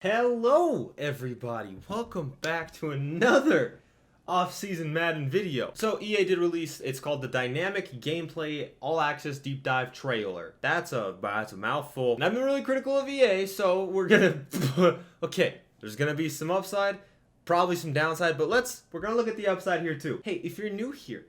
Hello everybody, welcome back to another off-season Madden video. So EA did release, it's called the Dynamic Gameplay All-Access Deep Dive Trailer. That's a mouthful. And I've been really critical of EA, so we're gonna, okay, there's gonna be some upside, probably some downside, but we're gonna look at the upside here too. Hey, if you're new here,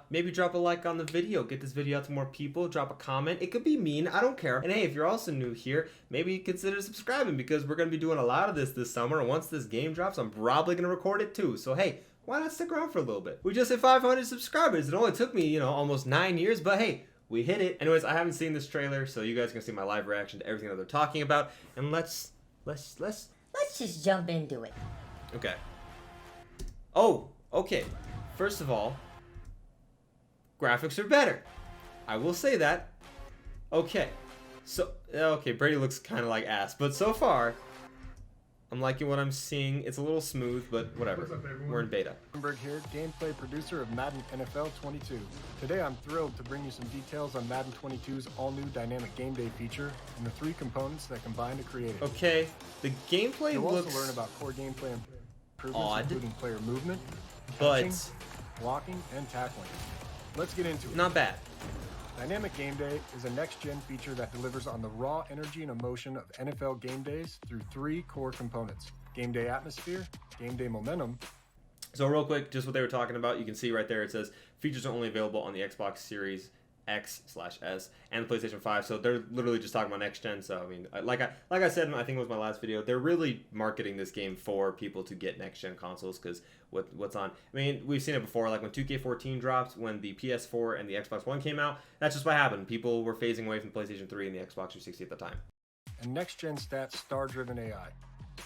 maybe drop a like on the video, get this video out to more people, drop a comment. It could be mean, I don't care. And hey, if you're also new here, maybe consider subscribing because we're going to be doing a lot of this summer. And once this game drops, I'm probably going to record it too. So hey, why not stick around for a little bit? We just hit 500 subscribers. It only took me, almost 9 years, but hey, we hit it. Anyways, I haven't seen this trailer, so you guys can see my live reaction to everything that they're talking about. And let's just jump into it. Okay. Oh, okay. First of all, graphics are better. I will say that. Okay. Okay, Brady looks kind of like ass, but so far, I'm liking what I'm seeing. It's a little smooth, but whatever. What's up, everyone? We're in beta. Berg here, gameplay producer of Madden NFL 22. Today I'm thrilled to bring you some details on Madden 22's all-new dynamic game day feature and the three components that combine to create it. Okay, the gameplay You'll looks also learn about core gameplay improvements, odd, including player movement, but catching, blocking, and tackling. Let's get into it. not bad. Dynamic Game Day is a next-gen feature that delivers on the raw energy and emotion of NFL game days through three core components: game day atmosphere, game day momentum. So real quick, just what they were talking about, you can see right there, it says features are only available on the Xbox Series X/S and the PlayStation 5. So they're literally just talking about next gen. So I mean, like I said, I think it was my last video, they're really marketing this game for people to get next gen consoles because what's on. I mean, we've seen it before, like when 2K14 dropped, when the PS4 and the Xbox One came out. That's just what happened. People were phasing away from PlayStation 3 and the Xbox 360 at the time. And next-gen stats star-driven AI.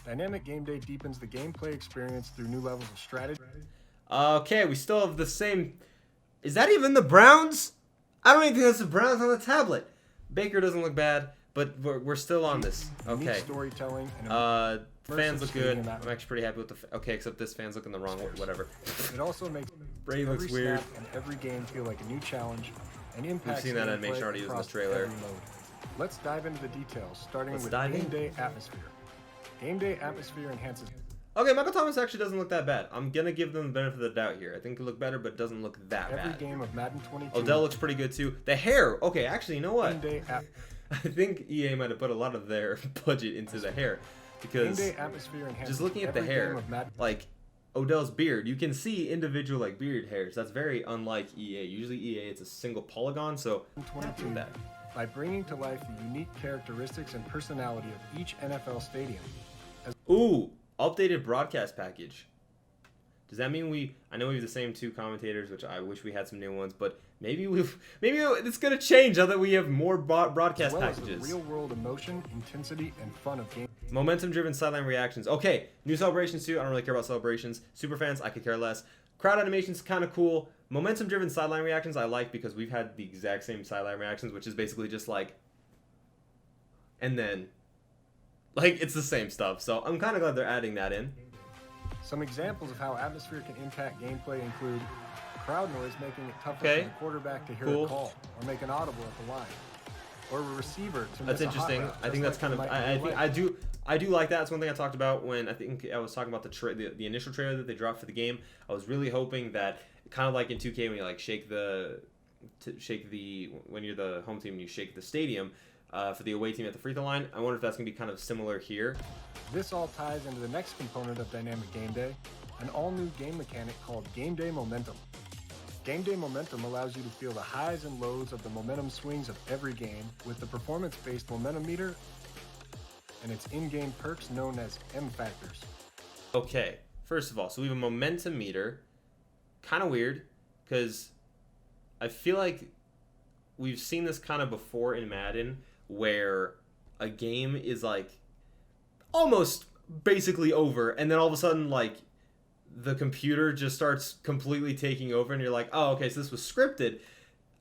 Dynamic Game Day deepens the gameplay experience through new levels of strategy. Okay, we still have the same. Is that even the Browns? I don't even think that's the Browns on the tablet. Baker doesn't look bad, but we're still on this. Unique Okay. storytelling and Fans look good. stadium I'm actually pretty happy with the. Okay, except this fan's looking the wrong way. Whatever. It also makes Brady looks every weird. snap and every game feel like a new challenge and impacts seen that gameplay animation already used in the across trailer. every mode. Let's dive into the details, starting Let's with dive game in. day atmosphere. Game day atmosphere enhances Okay, Michael Thomas actually doesn't look that bad. I'm gonna give them the benefit of the doubt here. I think it looked better, but it doesn't look that every bad. game of Madden 22. Odell looks pretty good too. The hair. Okay, actually, you know what? Game day I think EA might have put a lot of their budget into the hair because game day atmosphere enhances just looking at the every hair, game of Madden. like Odell's beard, you can see individual like beard hairs. That's very unlike EA. Usually EA, it's a single polygon, so I'm happy with that. By bringing to life the unique characteristics and personality of each NFL stadium. Ooh, updated broadcast package. Does that mean I know we have the same two commentators, which I wish we had some new ones, but maybe it's gonna change now that we have more broadcast As well as packages. the real-world emotion, intensity, and fun of game. Momentum-driven sideline reactions. Okay, new celebrations too. I don't really care about celebrations. Super fans, I could care less. Crowd animations, kind of cool. Momentum-driven sideline reactions, I like because we've had the exact same sideline reactions, which is basically just like, and then, like, it's the same stuff. So I'm kind of glad they're adding that in. Some examples of how atmosphere can impact gameplay include crowd noise making it tougher Okay. for the quarterback to hear Cool. a call or make an audible at the line, or a receiver to That's miss a hot interesting. route, I think just that's kind like of. it might I in think real life. I do like that. That's one thing I talked about when I think I was talking about the initial trailer that they dropped for the game. I was really hoping that kind of like in 2K when you like when you're the home team and you shake the stadium for the away team at the free throw line. I wonder if that's gonna be kind of similar here. This all ties into the next component of Dynamic Game Day, an all-new game mechanic called Game Day Momentum. Game Day Momentum allows you to feel the highs and lows of the momentum swings of every game with the performance-based momentum meter and its in-game perks known as M factors. Okay, first of all, so we have a momentum meter. Kind of weird because I feel like we've seen this kind of before in Madden where a game is like almost basically over and then all of a sudden like the computer just starts completely taking over and you're like, oh, okay, so this was scripted.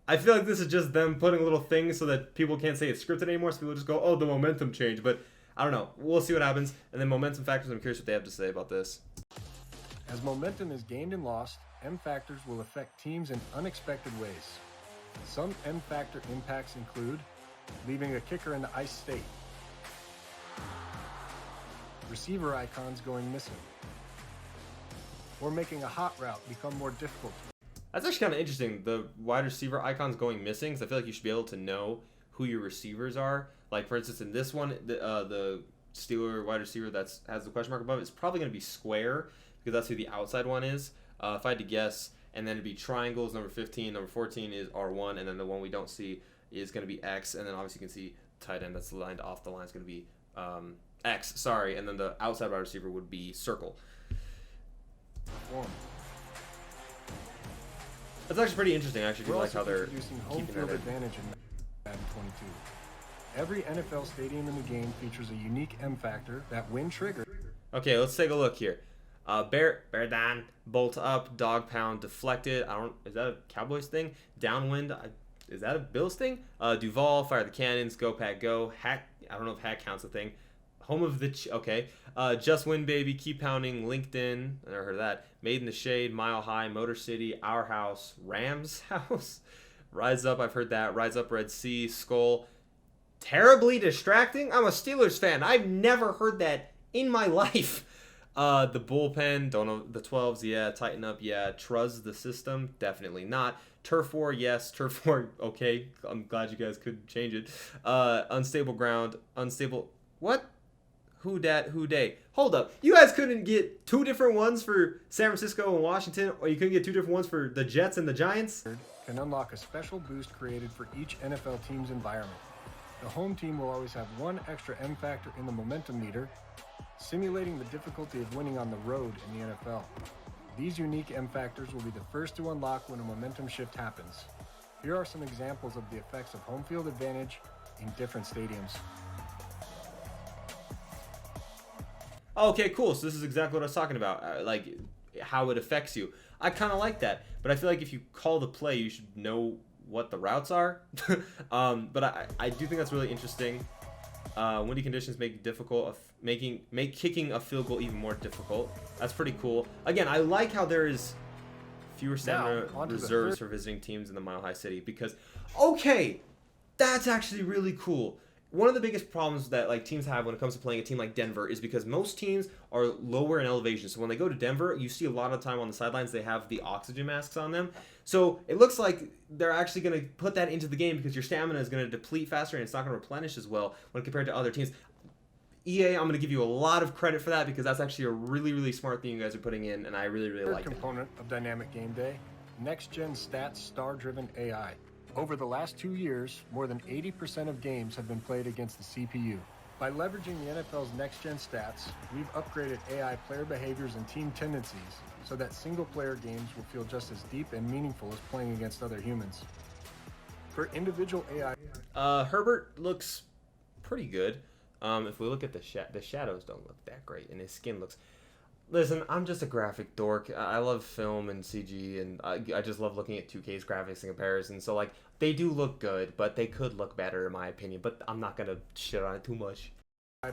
I feel like this is just them putting little things so that people can't say it's scripted anymore, so people just go, oh, the momentum changed. But I don't know. We'll see what happens. And then momentum factors, I'm curious what they have to say about this. As momentum is gained and lost, M factors will affect teams in unexpected ways. Some M factor impacts include leaving a kicker in the ice state, receiver icons going missing, or making a hot route become more difficult. That's actually kind of interesting. The wide receiver icons going missing, because I feel like you should be able to know who your receivers are. Like, for instance, in this one, the Steeler wide receiver that has the question mark above it is probably going to be square, because that's who the outside one is. If I had to guess, and then it'd be triangles, number 15, number 14 is R1, and then the one we don't see is going to be X, and then obviously you can see tight end that's lined off the line is going to be X, sorry, and then the outside wide receiver would be circle. That's actually pretty interesting. I actually do like how they're introducing home field advantage in Madden 22. Every NFL stadium in the game features a unique M factor that, when triggered. Okay, let's take a look here. Bear down, bolt up, dog pound, deflected. Is that a Cowboys thing? Downwind. Is that a Bills thing? Duval, fire the cannons, go pack go. Hack. I don't know if hack counts a thing. Home of the okay. Just win baby, keep pounding. LinkedIn. I never heard of that. Made in the shade, mile high, Motor City, our house, Rams house. Rise up. I've heard that. Rise up, Red Sea, skull. Terribly distracting. I'm a Steelers fan. I've never heard that in my life. The bullpen, don't know, the 12s, yeah, tighten up, yeah, trust the system, definitely not. Turf war, yes, turf war, okay, I'm glad you guys could change it. Unstable ground, unstable, what? Who dat, who day? Hold up, you guys couldn't get two different ones for San Francisco and Washington, or you couldn't get two different ones for the Jets and the Giants? Can unlock a special boost created for each NFL team's environment. The home team will always have one extra M factor in the momentum meter, simulating the difficulty of winning on the road in the NFL. These unique M factors will be the first to unlock when a momentum shift happens. Here are some examples of the effects of home field advantage in different stadiums. Okay, cool. So this is exactly what I was talking about, like how it affects you. I kind of like that, but I feel like if you call the play, you should know what the routes are. But I do think that's really interesting. Windy conditions make kicking a field goal even more difficult. That's pretty cool. Again, I like how there is fewer stamina reserves for visiting teams in the Mile High City, because okay, that's actually really cool. One of the biggest problems that like teams have when it comes to playing a team like Denver is because most teams are lower in elevation. So when they go to Denver, you see a lot of time on the sidelines they have the oxygen masks on them. So it looks like they're actually going to put that into the game because your stamina is going to deplete faster and it's not going to replenish as well when compared to other teams. EA, I'm going to give you a lot of credit for that because that's actually a really, really smart thing you guys are putting in, and I really, really like it. Third component of Dynamic Game Day, Next-Gen Stats Star-Driven AI. Over the last 2 years, more than 80% of games have been played against the CPU. By leveraging the NFL's next-gen stats, we've upgraded AI player behaviors and team tendencies so that single-player games will feel just as deep and meaningful as playing against other humans. For individual AI... Herbert looks pretty good. If we look at the shadows don't look that great, and his skin looks... Listen, I'm just a graphic dork. I love film and CG, and I just love looking at 2K's graphics in comparison. So, like, they do look good, but they could look better, in my opinion. But I'm not going to shit on it too much.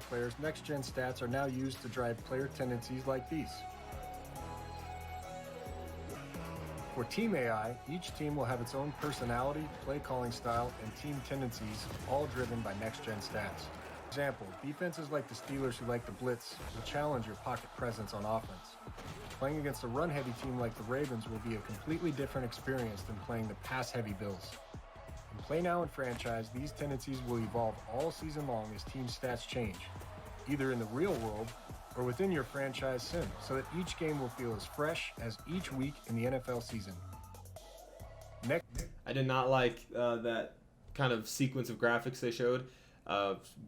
Players' next-gen stats are now used to drive player tendencies like these. For Team AI, each team will have its own personality, play-calling style, and team tendencies, all driven by next-gen stats. For example, defenses like the Steelers who like to blitz will challenge your pocket presence on offense. Playing against a run-heavy team like the Ravens will be a completely different experience than playing the pass-heavy Bills. In Play Now and Franchise, these tendencies will evolve all season long as team stats change, either in the real world or within your franchise sim, so that each game will feel as fresh as each week in the NFL season. Next, I did not like that kind of sequence of graphics they showed.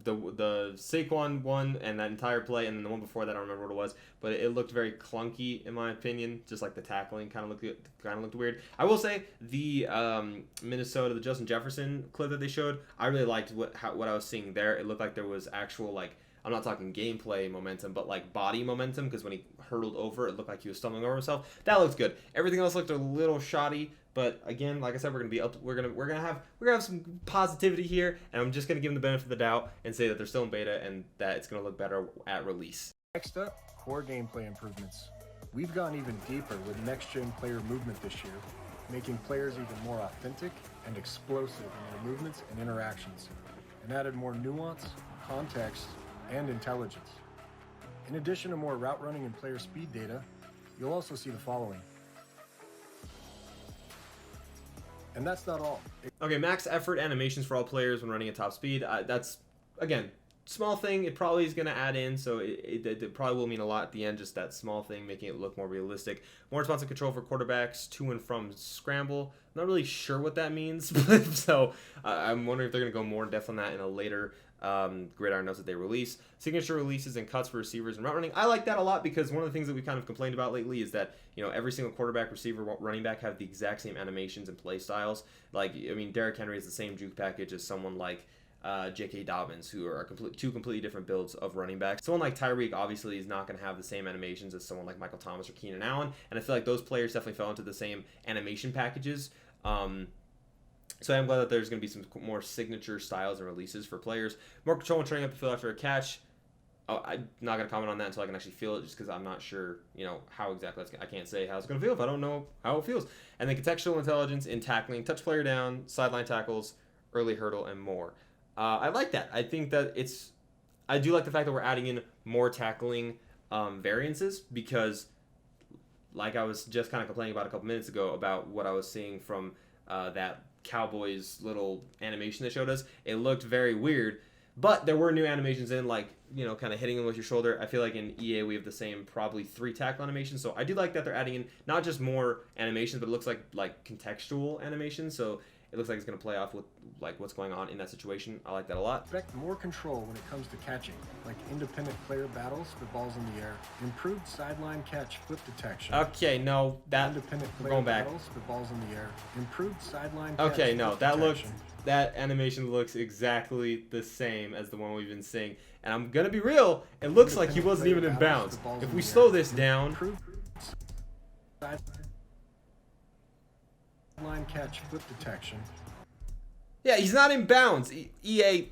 The Saquon one and that entire play, and then the one before that I don't remember what it was, but it looked very clunky in my opinion. Just like the tackling kind of looked weird. I will say the Minnesota, the Justin Jefferson clip that they showed, I really liked what I was seeing there. It looked like there was actual, like, I'm not talking gameplay momentum, but like body momentum, because when he hurtled over, it looked like he was stumbling over himself. That looked good. Everything else looked a little shoddy. But again, like I said, we're gonna have some positivity here, and I'm just gonna give them the benefit of the doubt and say that they're still in beta and that it's gonna look better at release. Next up, core gameplay improvements. We've gone even deeper with next-gen player movement this year, making players even more authentic and explosive in their movements and interactions, and added more nuance, context, and intelligence. In addition to more route running and player speed data, you'll also see the following. And that's not all. Okay, max effort animations for all players when running at top speed. That's, again, small thing. It probably is going to add in, so it probably will mean a lot at the end, just that small thing, making it look more realistic. More responsive control for quarterbacks to and from scramble. Not really sure what that means, so I'm wondering if they're going to go more in depth on that in a later gridiron notes that they release. Signature releases and cuts for receivers and route running. I like that a lot because one of the things that we kind of complained about lately is that, you know, every single quarterback, receiver, running back have the exact same animations and play styles. Like, I mean, Derrick Henry has the same juke package as someone like J.K. Dobbins, who are two completely different builds of running backs. Someone like Tyreek obviously is not going to have the same animations as someone like Michael Thomas or Keenan Allen, and I feel like those players definitely fell into the same animation packages. So I'm glad that there's going to be some more signature styles and releases for players. More control when turning up the field after a catch. Oh, I'm not going to comment on that until I can actually feel it, just because I'm not sure, you know, how exactly I can't say how it's going to feel if I don't know how it feels. And then contextual intelligence in tackling, touch player down, sideline tackles, early hurdle, and more. I like that. I think that I do like the fact that we're adding in more tackling variances, because like I was just kind of complaining about a couple minutes ago about what I was seeing from that Cowboys little animation they showed us. It looked very weird, but there were new animations in, like, you know, kind of hitting them with your shoulder. I feel like in EA we have the same probably 3 tackle animations, so I do like that they're adding in not just more animations, but it looks like contextual animations, so it looks like it's going to play off with like what's going on in that situation. I like that a lot. Expect more control when it comes to catching, like independent player battles with balls in the air, improved sideline catch flip detection. Okay, no, that Independent we're player going back. battles with balls in the air, improved sideline catch Okay, no, flip that detection. that animation looks exactly the same as the one we've been seeing. And I'm gonna be real, it looks like he wasn't even in bounds. If we slow this down, Improved sideline catch flip detection. yeah, he's not in bounds. EA,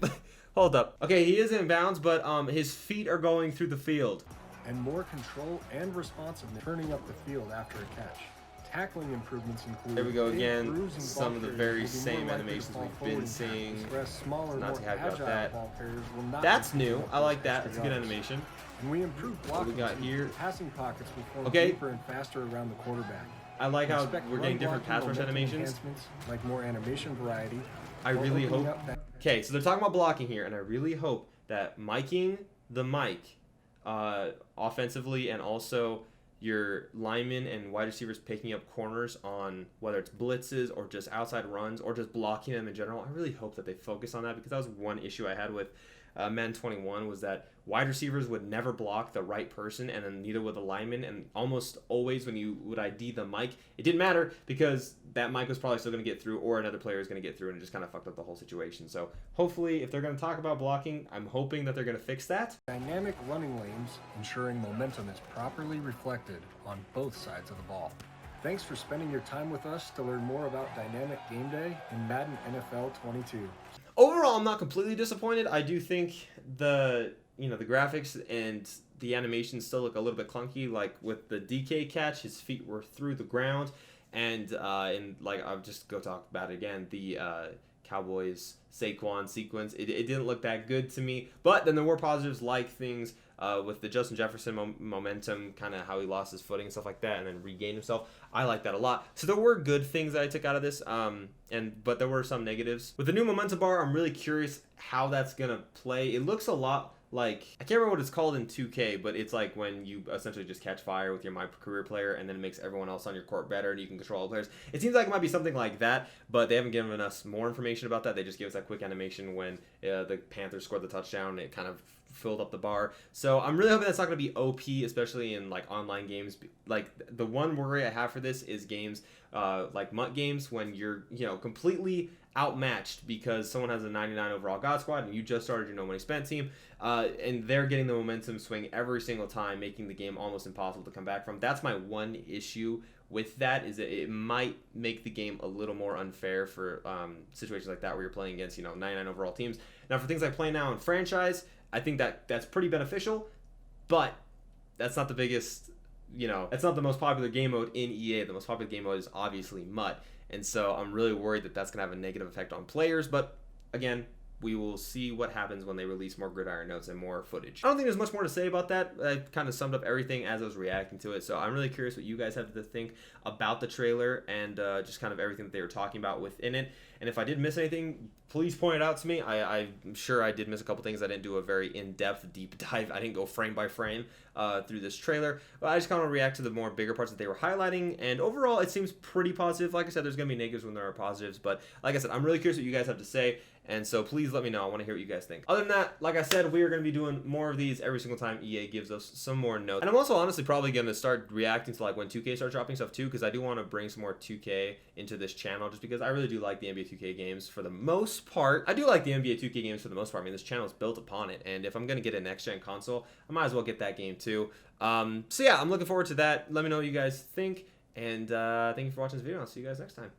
hold up. Okay, he is in bounds, but his feet are going through the field. And more control and responsiveness turning up the field after a catch. Tackling improvements include There we go big again. bruising Some ball of the carriers very will be same more likely to animations fall we've forward been in seeing. tackles, whereas smaller, Not more too happy about agile that. ball carriers will not That's be new. picking I up like those that. It's a extra good yards. animation. And we improved What we blocking. got here? Passing pockets will form Okay. deeper and faster around the quarterback. I like how Expect we're run getting different blocking pass rush momentum animations. enhancements, like more animation variety. I while really opening hope. up that- Okay, so they're talking about blocking here, and I really hope that miking the mic offensively, and also your linemen and wide receivers picking up corners on whether it's blitzes or just outside runs or just blocking them in general. I really hope that they focus on that, because that was one issue I had with Madden 21, was that wide receivers would never block the right person, and then neither would the linemen. And almost always when you would ID the mic, it didn't matter, because that mic was probably still going to get through, or another player was going to get through, and it just kind of fucked up the whole situation. So hopefully, if they're going to talk about blocking, I'm hoping that they're going to fix that. Dynamic running lanes, ensuring momentum is properly reflected on both sides of the ball. Thanks for spending your time with us to learn more about Dynamic Game Day in Madden NFL 22. Overall, I'm not completely disappointed. I do think the graphics and the animations still look a little bit clunky. Like with the DK catch, his feet were through the ground, and like I'll just go talk about it again. The Cowboys Saquon sequence, it didn't look that good to me. But then there were positives, like things with the Justin Jefferson momentum, kind of how he lost his footing and stuff like that, and then regained himself. I like that a lot. So there were good things that I took out of this, but there were some negatives. With the new momentum bar, I'm really curious how that's gonna play. It looks a lot like, I can't remember what it's called in 2K, but it's like when you essentially just catch fire with your My Career player, and then it makes everyone else on your court better, and you can control all the players. It seems like it might be something like that, but they haven't given us more information about that. They just gave us that quick animation when the Panthers scored the touchdown, and it kind of filled up the bar. So I'm really hoping that's not going to be OP, especially in like online games. Like, the one worry I have for this is games like MUT games, when you're completely outmatched because someone has a 99 overall God Squad and you just started your no money spent team, and they're getting the momentum swing every single time, making the game almost impossible to come back from. That's my one issue with that, is that it might make the game a little more unfair for situations like that where you're playing against 99 overall teams. Now, for things like Play Now and Franchise, I think that's pretty beneficial, but that's not the biggest, that's not the most popular game mode in EA. The most popular game mode is obviously MUT, and so I'm really worried that that's going to have a negative effect on players. But again, we will see what happens when they release more Gridiron Notes and more footage. I don't think there's much more to say about that. I kind of summed up everything as I was reacting to it, so I'm really curious what you guys have to think about the trailer and just kind of everything that they were talking about within it. And if I did miss anything, please point it out to me. I'm sure I did miss a couple things. I didn't do a very in-depth deep dive. I didn't go frame by frame through this trailer, but I just kind of want to react to the more bigger parts that they were highlighting, and overall it seems pretty positive. Like I said, there's going to be negatives when there are positives, but like I said, I'm really curious what you guys have to say, and so please let me know. I want to hear what you guys think. Other than that, like I said, we are going to be doing more of these every single time EA gives us some more notes. And I'm also honestly probably going to start reacting to like when 2K starts dropping stuff too, because I do want to bring some more 2K into this channel, just because I really do like the NBA 2K games for the most part. I do like the NBA 2K games for the most part. I mean, this channel is built upon it, and if I'm going to get a next-gen console, I might as well get that game too. So yeah, I'm looking forward to that. Let me know what you guys think, and thank you for watching this video. I'll see you guys next time.